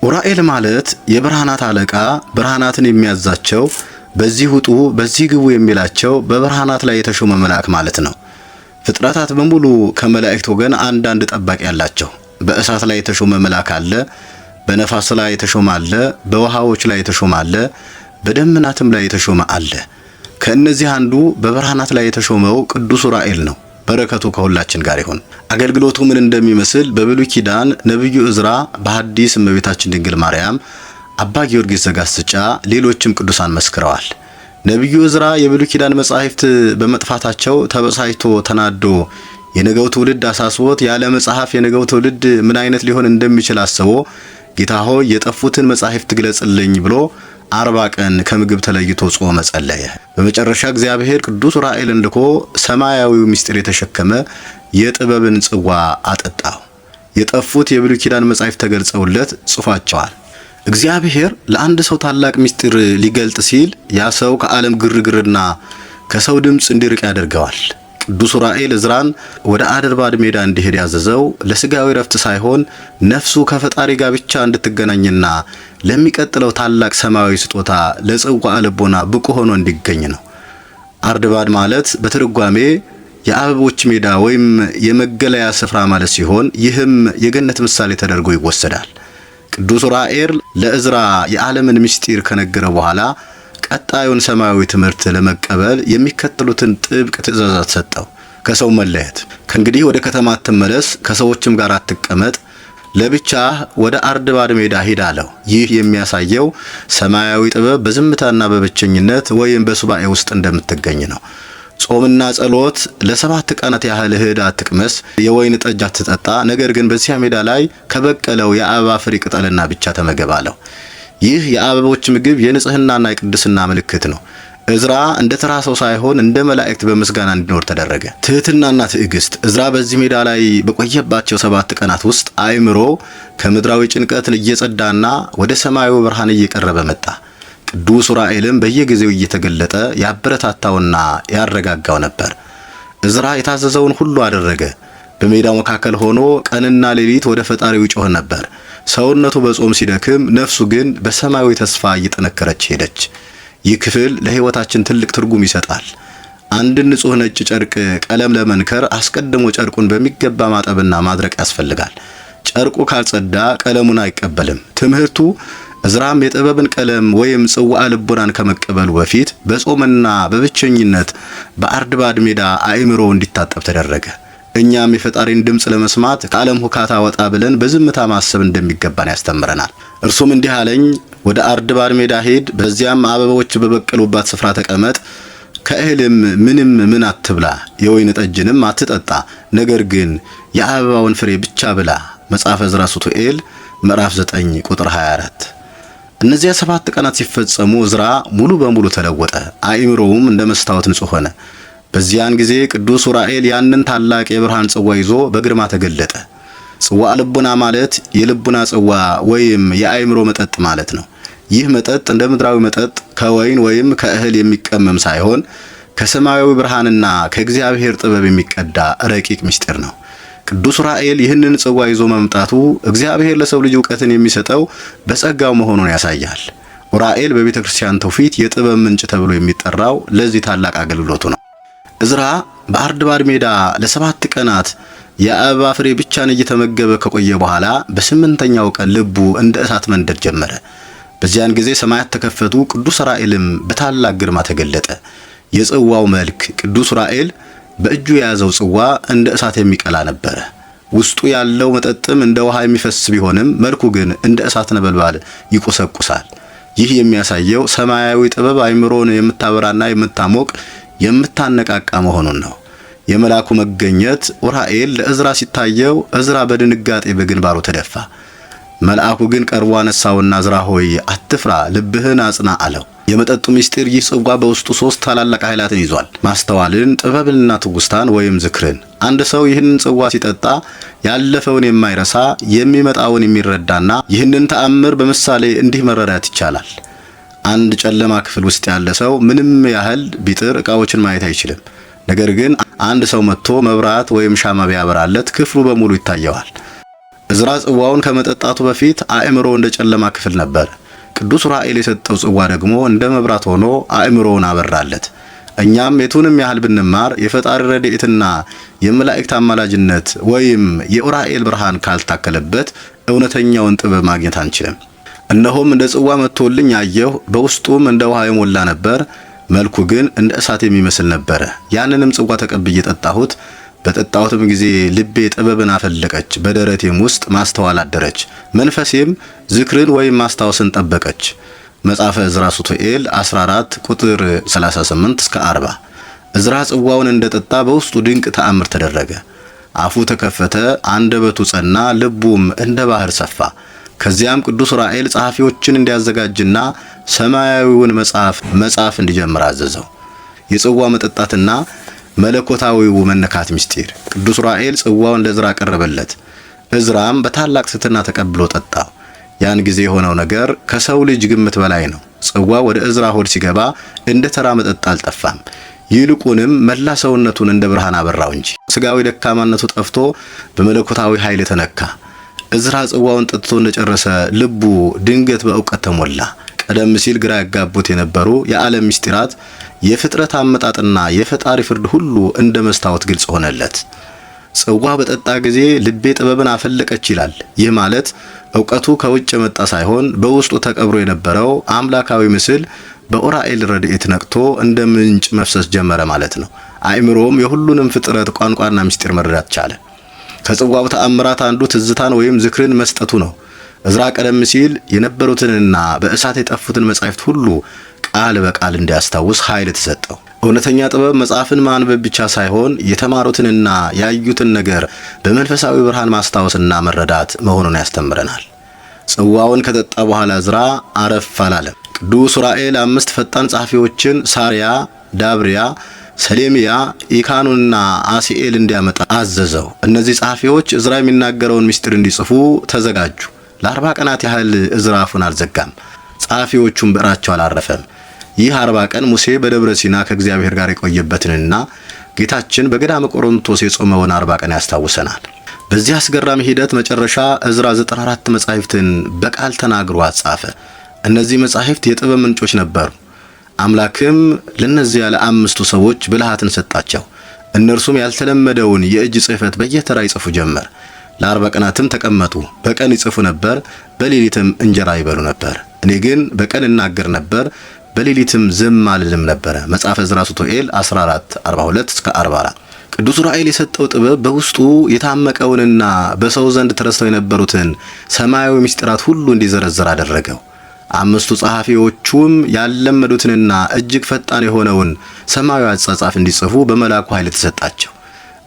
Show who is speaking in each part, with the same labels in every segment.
Speaker 1: ኡራኤል ማለት የብርሃናት አለቃ ብርሃናትን የሚያዛቸው በዚህ ውጡ በዚህ ግቡ የሚላቸው በብርሃናት ላይ የተሾመ መልአክ ማለት ነው። ፍጥረታት በሙሉ ከመላእክት ወገን አንዳንድ ጠባቂ ያላቸው። በእሳት ላይ የተሾመ መልአክ አለ፣ በነፋስ ላይ የተሾመ አለ፣ በውሃዎች ላይ የተሾመ አለ፣ በደመናትም ላይ የተሾመ አለ። ከእነዚህ አንዱ በብርሃናት ላይ የተሾመው ቅዱስ ኡራኤል ነው። በረከቱ ከሁላችን ጋር ይሁን። አገልግሎቱ ምን እንደሚመስል በብሉይ ኪዳን ነብዩ ዕዝራ፣ በሐዲስ እመቤታችን ድንግል ማርያም፣ አባ ጊዮርጊስ ዘጋስጫ፣ ሌሎችም ቅዱሳን መስክረዋል። ነብዩ ዕዝራ የብሉይ ኪዳን መጻሕፍት በመጥፋታቸው ተበሳጭቶ ተናዶ የነገው ትውልድ አሳስቦት ያለ መጽሐፍ የነገው ትውልድ ምን አይነት ሊሆን እንደሚችል አስቦ ጌታ ሆይ የጠፉትን መጻሕፍት ግለጽልኝ ብሎ 40 ቀን ከምግብ ተለይቶ ጾመ ጸለየ። በመጨረሻ እግዚአብሔር ቅዱስ ኡራኤልን ልኮ ሰማያዊው ምስጢር የተሸከመ የጥበብን ጽዋ አጠጣው። የጠፉት የብሉይ ኪዳን መጻሕፍት ተገልጸውለት ጽፏቸዋል። እግዚአብሔር ለአንድ ሰው ታላቅ ምስጢር ሊገልጥ ሲል ያ ሰው ከዓለም ግርግርና ከሰው ድምፅ እንዲርቅ ያደርገዋል። ቅዱስ ኡራኤል ዕዝራን ወደ አድርባድ ሜዳ እንዲሄድ ያዘዘው ለስጋዊ ረፍት ሳይሆን ነፍሱ ከፈጣሪ ጋር ብቻ እንድትገናኝና ለሚቀጥለው ታላቅ ሰማያዊ ስጦታ ለጽዋ ልቦና ብቁ ሆኖ እንዲገኝ ነው። አድርባድ ማለት በትርጓሜ የአበቦች ሜዳ ወይም የመገለያ ስፍራ ማለት ሲሆን ይህም የገነት ምሳሌ ተደርጎ ይወሰዳል። ቅዱስ ኡራኤል ለዕዝራ የዓለምን ምስጢር ከነገረ በኋላ ቀጣዩን ሰማያዊ ትምህርት ለመቀበል የሚከተሉትን ጥብቅ ትእዛዛት ሰጠው። ከሰው መለየት፣ ከእንግዲህ ወደ ከተማ አትመለስ፣ ከሰዎችም ጋር አትቀመጥ፣ ለብቻህ ወደ አድርባድ ሜዳ ሂድ አለው። ይህ የሚያሳየው ሰማያዊ ጥበብ በዝምታና በብቸኝነት ወይም በሱባኤ ውስጥ እንደምትገኝ ነው። ጾምና ጸሎት ለ7 ቀናት ያህል እህል አትቅመስ፣ የወይን ጠጅ አትጠጣ፣ ነገር ግን በዚያ ሜዳ ላይ ከበቀለው የአበባ ፍሬ ቅጠልና ብቻ ተመገብ አለው። ይህ የአበቦች ምግብ የንጽህናና የቅድስና ምልክት ነው። ዕዝራ እንደ ተራ ሰው ሳይሆን እንደ መላእክት በምስጋና እንዲኖር ተደረገ። ትህትናና ትዕግስት። ዕዝራ በዚህ ሜዳ ላይ በቆየባቸው 7 ቀናት ውስጥ አእምሮ ከምድራዊ ጭንቀት እየጸዳና ወደ ሰማያዊ ብርሃን እየቀረበ መጣ። ቅዱስ ኡራኤልም በየጊዜው እየተገለጠ ያበረታታውና ያረጋጋው ነበር። ዕዝራ የታዘዘውን ሁሉ አደረገ። በሜዳው መካከል ሆኖ ቀንና ሌሊት ወደ ፈጣሪው ይጮህ ነበር። ሰውነቱ በጾም ሲደክም፣ ነፍሱ ግን በሰማያዊ ተስፋ እየጠነከረች ሄደች። ይህ ክፍል ለሕይወታችን ትልቅ ትርጉም ይሰጣል። አንድን ንጹሕ ነጭ ጨርቅ ቀለም ለመንከር አስቀድሞ ጨርቁን በሚገባ ማጠብና ማድረቅ ያስፈልጋል። ጨርቁ ካልጸዳ ቀለሙን አይቀበልም። ትምህርቱ ዕዝራም የጥበብን ቀለም ወይም ጽዋ ልቦናን ከመቀበሉ በፊት በጾምና በብቸኝነት በአድርባድ ሜዳ አእምሮ እንዲታጠብ ተደረገ። እኛም የፈጣሪን ድምፅ ለመስማት ከዓለም ሁካታ ወጣ ብለን በዝምታ ማሰብ እንደሚገባን ያስተምረናል። እርሱም እንዲህ አለኝ፣ ወደ አድርባድ ሜዳ ሂድ፣ በዚያም አበቦች በበቀሉባት ስፍራ ተቀመጥ፣ ከእህልም ምን አትብላ፣ የወይን ጠጅንም አትጠጣ፣ ነገር ግን የአበባውን ፍሬ ብቻ ብላ። መጽሐፈ ዕዝራ ሱቱኤል ምዕራፍ 9 ቁጥር 24። እነዚያ 7 ቀናት ሲፈጸሙ ዕዝራ ሙሉ በሙሉ ተለወጠ። አእምሮውም እንደ መስታወት ንጹሕ ሆነ። በዚያን ጊዜ ቅዱስ ኡራኤል ያንን ታላቅ የብርሃን ጽዋ ይዞ በግርማ ተገለጠ። ጽዋ ልቡና ማለት የልቡና ጽዋ ወይም የአእምሮ መጠጥ ማለት ነው። ይህ መጠጥ እንደ ምድራዊ መጠጥ ከወይን ወይም ከእህል የሚቀመም ሳይሆን ከሰማያዊ ብርሃንና ከእግዚአብሔር ጥበብ የሚቀዳ ረቂቅ ምስጢር ነው። ቅዱስ ኡራኤል ይህንን ጽዋ ይዞ መምጣቱ እግዚአብሔር ለሰው ልጅ ዕውቀትን የሚሰጠው በጸጋው መሆኑን ያሳያል። ኡራኤል በቤተ ክርስቲያን ትውፊት የጥበብ ምንጭ ተብሎ የሚጠራው ለዚህ ታላቅ አገልግሎቱ ነው። ዕዝራ በአድርባድ ሜዳ ለ7 ቀናት የአበባ ፍሬ ብቻን እየተመገበ ከቆየ በኋላ በ8ኛው ቀን ልቡ እንደ እሳት መንደድ ጀመረ። በዚያን ጊዜ ሰማያት ተከፈቱ። ቅዱስ ኡራኤልም በታላቅ ግርማ ተገለጠ። የጽዋው መልክ ቅዱስ ኡራኤል በእጁ የያዘው ጽዋ እንደ እሳት የሚቀላ ነበረ። ውስጡ ያለው መጠጥም እንደ ውሃ የሚፈስ ቢሆንም መልኩ ግን እንደ እሳት ነበልባል ይቆሰቁሳል። ይህ የሚያሳየው ሰማያዊ ጥበብ አእምሮን የምታበራና የምታሞቅ የምታነቃቃ መሆኑን ነው። የመልአኩ መገኘት ኡራኤል ለዕዝራ ሲታየው ዕዝራ በድንጋጤ በግንባሩ ተደፋ። መልአኩ ግን ቀርቦ አነሳውና ዕዝራ ሆይ አትፍራ፣ ልብህን አጽና አለው። የመጠጡ ምስጢር ይህ ጽዋ በውስጡ 3 ታላላቅ ኃይላትን ይዟል። ማስተዋልን፣ ጥበብንና ትውስታን ወይም ዝክርን። አንድ ሰው ይህንን ጽዋ ሲጠጣ ያለፈውን የማይረሳ የሚመጣውን የሚረዳና ይህንን ተአምር በምሳሌ እንዲህ መረዳት ይቻላል። አንድ ጨለማ ክፍል ውስጥ ያለ ሰው ምንም ያህል ቢጥር ዕቃዎችን ማየት አይችልም። ነገር ግን አንድ ሰው መጥቶ መብራት ወይም ሻማ ቢያበራለት ክፍሉ በሙሉ ይታየዋል። እዝራ ጽዋውን ከመጠጣቱ በፊት አእምሮ እንደ ጨለማ ክፍል ነበር። ቅዱስ ዑራኤል የሰጠው ጽዋ ደግሞ እንደ መብራት ሆኖ አእምሮውን አበራለት። እኛም የቱንም ያህል ብንማር የፈጣሪ ረድኤትና የመላእክት አማላጅነት ወይም የዑራኤል ብርሃን ካልታከለበት እውነተኛውን ጥበብ ማግኘት አንችልም። እነሆም እንደ ጽዋ መጥቶልኝ አየሁ፣ በውስጡም እንደ ውሃ የሞላ ነበር፣ መልኩ ግን እንደ እሳት የሚመስል ነበረ። ያንንም ጽዋ ተቀብዬ ጠጣሁት። በጠጣሁትም ጊዜ ልቤ ጥበብን አፈለቀች፣ በደረቴም ውስጥ ማስተዋል አደረች፣ መንፈሴም ዝክርን ወይም ማስታወስን ጠበቀች። መጽሐፈ ዕዝራ ሱቱኤል 14 ቁጥር 38 እስከ 40። ዕዝራ ጽዋውን እንደጠጣ በውስጡ ድንቅ ተአምር ተደረገ። አፉ ተከፈተ፣ አንደበቱ ጸና፣ ልቡም እንደ ባህር ሰፋ። ከዚያም ቅዱስ ዑራኤል ጸሐፊዎችን እንዲያዘጋጅና ሰማያዊውን መጽሐፍ እንዲጀምር አዘዘው። የጽዋ መጠጣትና መለኮታዊው መነካት ምስጢር። ቅዱስ ዑራኤል ጽዋውን ለዕዝራ ቀረበለት። ዕዝራም በታላቅ ትሕትና ተቀብሎ ጠጣው። ያን ጊዜ የሆነው ነገር ከሰው ልጅ ግምት በላይ ነው። ጽዋ ወደ ዕዝራ ሆድ ሲገባ እንደ ተራ መጠጥ አልጠፋም። ይልቁንም መላ ሰውነቱን እንደ ብርሃን አበራው እንጂ ስጋዊ ደካማነቱ ጠፍቶ በመለኮታዊ ኃይል ተነካ። ዕዝራ ጽዋውን ጠጥቶ እንደጨረሰ ልቡ ድንገት በእውቀት ተሞላ። ቀደም ሲል ግራ ያጋቡት የነበሩ የዓለም ምስጢራት፣ የፍጥረት አመጣጥና የፈጣሪ ፍርድ ሁሉ እንደ መስታወት ግልጽ ሆነለት። ጽዋ በጠጣ ጊዜ ልቤ ጥበብን አፈለቀች ይላል። ይህ ማለት እውቀቱ ከውጭ የመጣ ሳይሆን በውስጡ ተቀብሮ የነበረው አምላካዊ ምስል በዑራኤል ረድኤት ነቅቶ እንደ ምንጭ መፍሰስ ጀመረ ማለት ነው። አእምሮም የሁሉንም ፍጥረት ቋንቋና ምስጢር መረዳት ቻለ። ከጽዋው ተአምራት አንዱ ትዝታን ወይም ዝክርን መስጠቱ ነው። ዕዝራ ቀደም ሲል የነበሩትንና በእሳት የጠፉትን መጻሕፍት ሁሉ ቃል በቃል እንዲያስታውስ ኃይል ተሰጠው። እውነተኛ ጥበብ መጽሐፍን ማንበብ ብቻ ሳይሆን የተማሩትንና ያዩትን ነገር በመንፈሳዊ ብርሃን ማስታወስና መረዳት መሆኑን ያስተምረናል። ጽዋውን ከጠጣ በኋላ ዕዝራ አረፍ አላለም። ቅዱስ ዑራኤል 5 ፈጣን ጸሐፊዎችን ሳሪያ፣ ዳብሪያ፣ ሰሌሚያ፣ ኢካኑንና አሲኤል እንዲያመጣ አዘዘው። እነዚህ ጸሐፊዎች ዕዝራ የሚናገረውን ምስጢር እንዲጽፉ ተዘጋጁ። ለ40 ቀናት ያህል ዕዝራ አፉን አልዘጋም። ጸሐፊዎቹም ብዕራቸው አላረፈም። ይህ 40 ቀን ሙሴ በደብረ ሲና ከእግዚአብሔር ጋር የቆየበትንና ጌታችን በገዳመ ቆሮንቶስ የጾመውን 40 ቀን ያስታውሰናል። በዚህ አስገራሚ ሂደት መጨረሻ ዕዝራ 94 መጻሕፍትን በቃል ተናግሮ አጻፈ። እነዚህ መጻሕፍት የጥበብ ምንጮች ነበሩ። አምላክም ለነዚያ ለአምስቱ ሰዎች ብልሃትን ሰጣቸው። እነርሱም ያልተለመደውን የእጅ ጽሕፈት በየተራ ይጽፉ ጀመር። ለ40 ቀናትም ተቀመጡ። በቀን ይጽፉ ነበር፣ በሌሊትም እንጀራ ይበሉ ነበር። እኔ ግን በቀን እናገር ነበር፣ በሌሊትም ዝም አልልም ነበር። መጽሐፈ ዕዝራ ሱቱኤል 14:42 እስከ 44። ቅዱስ ዑራኤል የሰጠው ጥበብ በውስጡ የታመቀውንና በሰው ዘንድ ተረስተው የነበሩትን ሰማያዊ ምስጢራት ሁሉ እንዲዘረዝር አደረገው። 5ቱ ጸሐፊዎቹም ያለመዱትንና እጅግ ፈጣን የሆነውን ሰማያዊ አጻጻፍ እንዲጽፉ በመላኩ ኃይል ተሰጣቸው።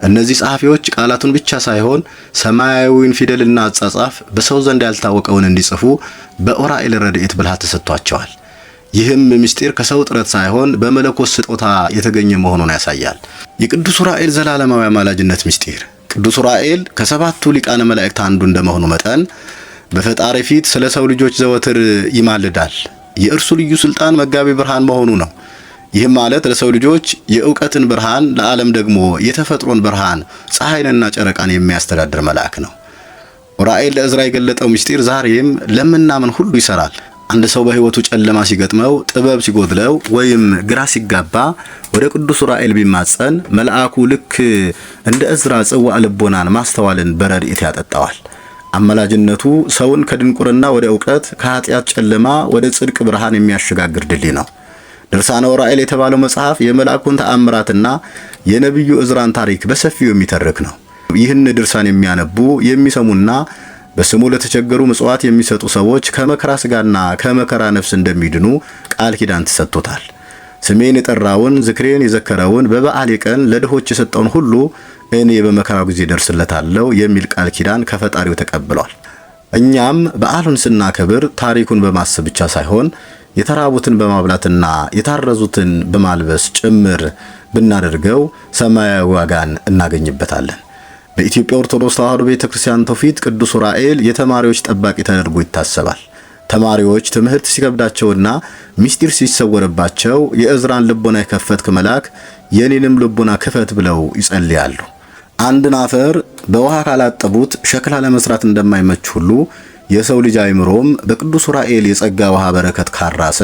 Speaker 1: እነዚህ ጸሐፊዎች ቃላቱን ብቻ ሳይሆን ሰማያዊውን ፊደልና አጻጻፍ በሰው ዘንድ ያልታወቀውን እንዲጽፉ በዑራኤል ረድኤት ብልሃት ተሰጥቷቸዋል። ይህም ምስጢር ከሰው ጥረት ሳይሆን በመለኮት ስጦታ የተገኘ መሆኑን ያሳያል። የቅዱስ ዑራኤል ዘላለማዊ አማላጅነት ምስጢር። ቅዱስ ዑራኤል ከ7ቱ ሊቃነ መላእክት አንዱ እንደመሆኑ መጠን በፈጣሪ ፊት ስለ ሰው ልጆች ዘወትር ይማልዳል። የእርሱ ልዩ ስልጣን መጋቢ ብርሃን መሆኑ ነው። ይህም ማለት ለሰው ልጆች የእውቀትን ብርሃን፣ ለዓለም ደግሞ የተፈጥሮን ብርሃን ፀሐይንና ጨረቃን የሚያስተዳድር መልአክ ነው። ዑራኤል ለዕዝራ የገለጠው ምስጢር ዛሬም ለምናምን ሁሉ ይሰራል። አንድ ሰው በሕይወቱ ጨለማ ሲገጥመው፣ ጥበብ ሲጎድለው ወይም ግራ ሲጋባ ወደ ቅዱስ ዑራኤል ቢማጸን መልአኩ ልክ እንደ ዕዝራ ጽዋ ልቦናን ማስተዋልን በረድኤት ያጠጣዋል። አማላጅነቱ ሰውን ከድንቁርና ወደ ዕውቀት፣ ከኃጢአት ጨለማ ወደ ጽድቅ ብርሃን የሚያሸጋግር ድልድይ ነው። ድርሳነ ዑራኤል የተባለው መጽሐፍ የመልአኩን ተአምራትና የነቢዩ ዕዝራን ታሪክ በሰፊው የሚተርክ ነው። ይህን ድርሳን የሚያነቡ የሚሰሙና በስሙ ለተቸገሩ ምጽዋት የሚሰጡ ሰዎች ከመከራ ሥጋና ከመከራ ነፍስ እንደሚድኑ ቃል ኪዳን ተሰጥቶታል። ስሜን የጠራውን ዝክሬን የዘከረውን በበዓሌ ቀን ለድሆች የሰጠውን ሁሉ እኔ በመከራው ጊዜ ደርስለታለሁ የሚል ቃል ኪዳን ከፈጣሪው ተቀብሏል። እኛም በዓሉን ስናከብር ታሪኩን በማሰብ ብቻ ሳይሆን የተራቡትን በማብላትና የታረዙትን በማልበስ ጭምር ብናደርገው ሰማያዊ ዋጋን እናገኝበታለን። በኢትዮጵያ ኦርቶዶክስ ተዋሕዶ ቤተክርስቲያን ትውፊት ቅዱስ ዑራኤል የተማሪዎች ጠባቂ ተደርጎ ይታሰባል። ተማሪዎች ትምህርት ሲከብዳቸውና ምስጢር ሲሰወርባቸው የዕዝራን ልቦና የከፈትክ መልአክ የኔንም ልቦና ክፈት ብለው ይጸልያሉ። አንድን አፈር በውሃ ካላጠቡት ሸክላ ለመስራት እንደማይመች ሁሉ የሰው ልጅ አእምሮም በቅዱስ ዑራኤል የጸጋ ውሃ በረከት ካራሰ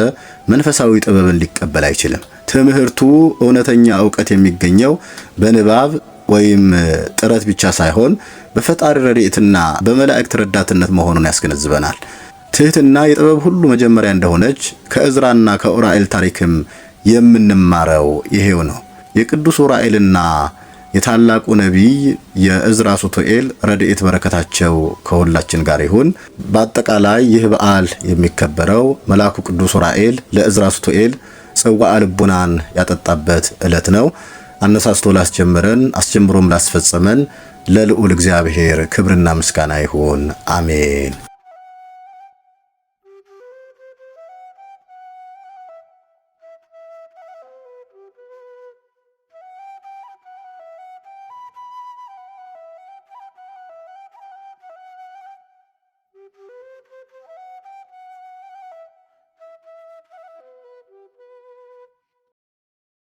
Speaker 1: መንፈሳዊ ጥበብን ሊቀበል አይችልም። ትምህርቱ እውነተኛ ዕውቀት የሚገኘው በንባብ ወይም ጥረት ብቻ ሳይሆን በፈጣሪ ረድኤትና በመላእክት ረዳትነት መሆኑን ያስገነዝበናል። ትህትና የጥበብ ሁሉ መጀመሪያ እንደሆነች ከዕዝራና ከዑራኤል ታሪክም የምንማረው ይሄው ነው። የቅዱስ ዑራኤልና የታላቁ ነቢይ የዕዝራ ሱቱኤል ረድኤት በረከታቸው ከሁላችን ጋር ይሁን። በአጠቃላይ ይህ በዓል የሚከበረው መልአኩ ቅዱስ ዑራኤል ለዕዝራ ሱቱኤል ጽዋዐ ልቡናን ያጠጣበት ዕለት ነው። አነሳስቶ ላስጀመረን አስጀምሮም ላስፈጸመን ለልዑል እግዚአብሔር ክብርና ምስጋና ይሁን፣ አሜን።